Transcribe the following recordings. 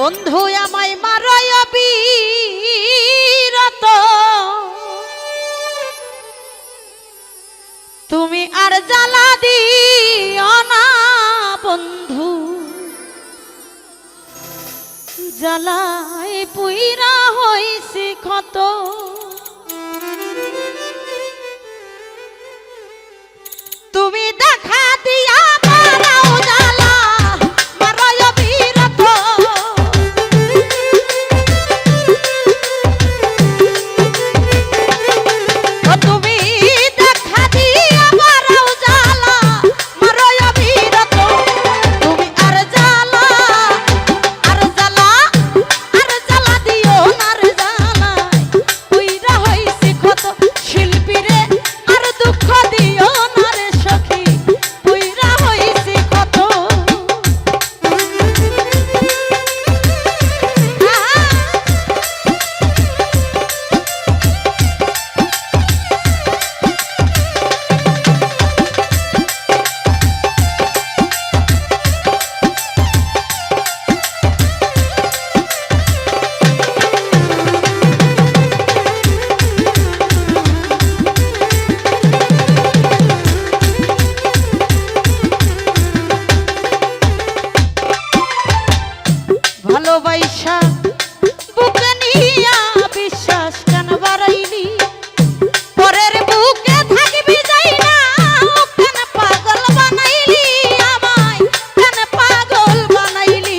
বন্ধু আমায় মারয় বিরত, তুমি আর জ্বালা দিও না বন্ধু, জ্বালায় পুইরা হইছি ক্ষত। তুমি দেখা দিয়া মারাও জ্বালা, মারয় বিরত। তুমি দেখা দিয়া মারাও জ্বালা, মারয় বিরত। তুমি আর জ্বালা, আর জ্বালা, আর জ্বালা দিও না রে জ্বালায় পুইরা হইছি ক্ষত। শিল্পীরে আর দুঃখ দিও না রে সখী, পুইরা হইছি ক্ষত। ভালোবাসা বুকে নিয়া বিশ্বাস কেন বাড়াইলি, পরের বুকে থাকবি যাই না, কেন পাগল বানাইলি আমায়, কেন পাগল বানাইলি।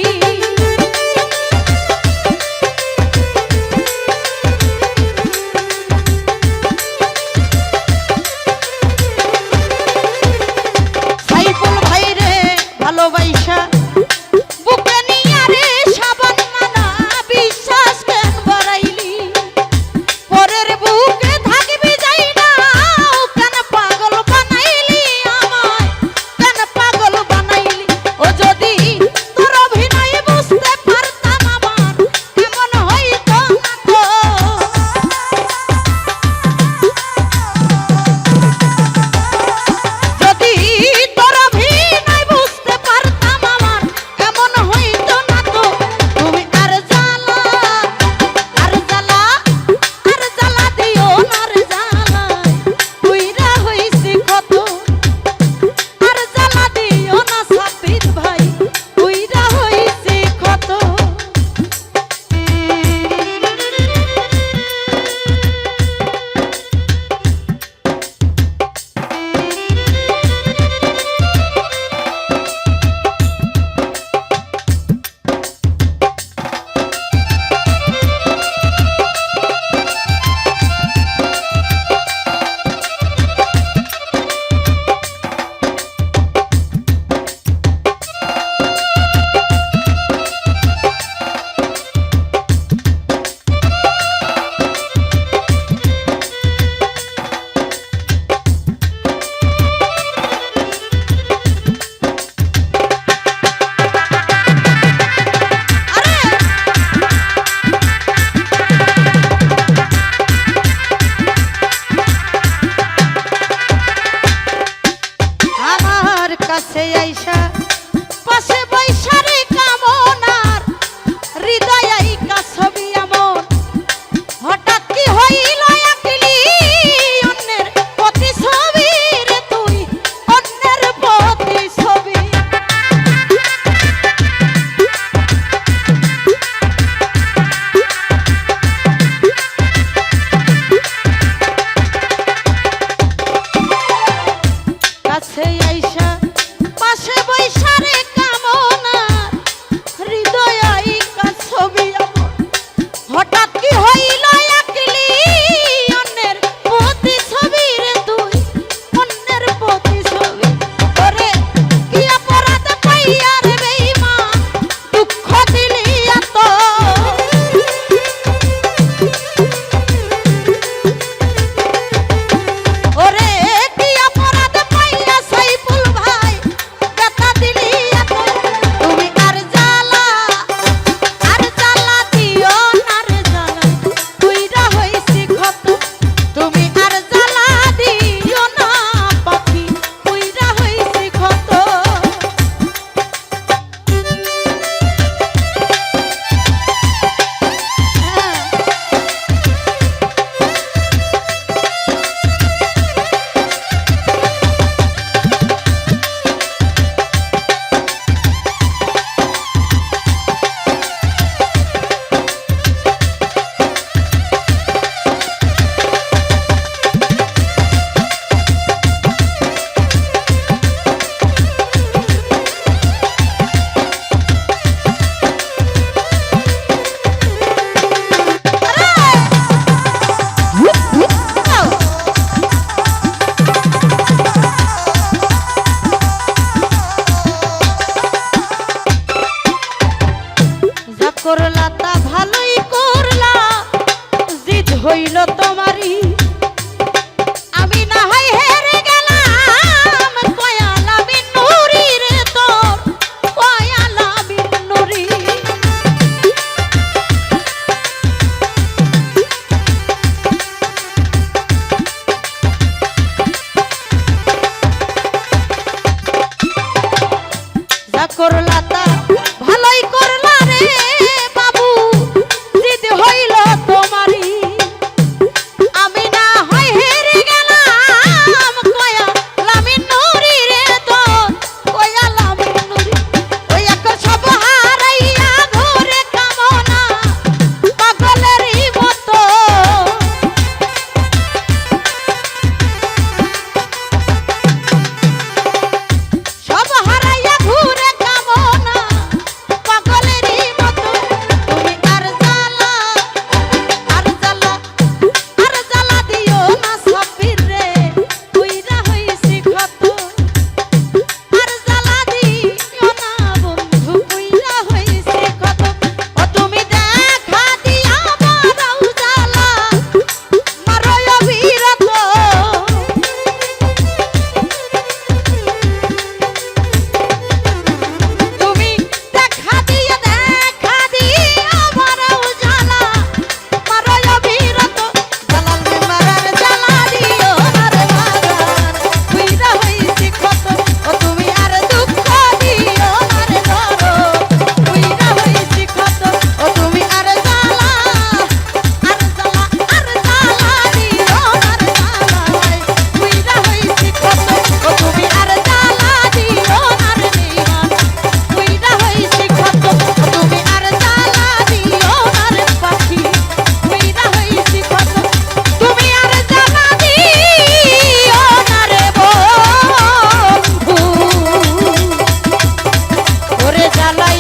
সাইফুল ভাই রে ভালোবাসা বুকে নিয়া রে সাবান মানা, বিশ্বাস কেন বাড়াইলি, পরের বুকে থাকবি যাই না, কেন পাগল বানাইলি আমায়, কেন পাগল বানাইলি। ও যদি তোর অভিনয় বুঝতে পারতাম আমার কেমন হইতো না তো। যদি তোর অভিনয় বুঝতে পারতাম আমার কেমন হইতো না তো। তুমি আর জ্বালা, আর জ্বালা, আর জ্বালা দিও না রে জ্বালায় পুইরা হইছি ক্ষত। আর জ্বালা দিও না সাবিত ভাই, পুইরা হইছি ক্ষত। আমার কাছে আইসা পাশে বৈশা রে কামনার হৃদয় আইকা ছবি এমন, হঠাৎ কি হইল আঁকিলি অন্যের প্রতি ছবি রে তুই, অন্যের প্রতি ছবি। কাছে আইসা পাশে বৈশা রে কামনার করলা তা ভালোই করলা রে বাবু, জিদ হইল তোমারই। আমি না হয় হেরে গেলাম কয়া লামিন নুরি রে তো, কয়া লামিন নুরি ওই এক সব হারাইয়া ঘরে কামনা পাগলেরই মতো। সব হারাইয়া ঘুরে কামনা পাগলেরই মতো। তুমি আর জ্বালা আর জ্বালা আর জ্বালা দিও না সাব্বির রে, কইরা হইছি ক্ষত। আর জ্বালা দিও না বন্ধু, কইরা হইছি ক্ষত। ও তুমি দেখা দিয়া বারাও জ্বালা মারো অবিরত। তুমি দেখা দিয়া বারাও জ্বালা মারো অবিরত। জালাল মারার জ্বালা দিও না রে বাজান, কইরা হইছি ক্ষত। ও তুমি আর দুঃখ দিও না রে দরদ, কইরা হইছি ক্ষত। ও তুমি আর জ্বালা আর জ্বালা আর জ্বালা দিও না রে জালাই, কইরা হইছি ক্ষত। ও তুমি আর জ্বালা দিও না রে নিমান, কইরা হইছি ক্ষত। ও তুমি আর জ্বালা দিও না রে পাখি, কইরা হইছি ক্ষত। তুমি আর জ্বালা দিও না রে বন্ধু, ওরে জ্বালাই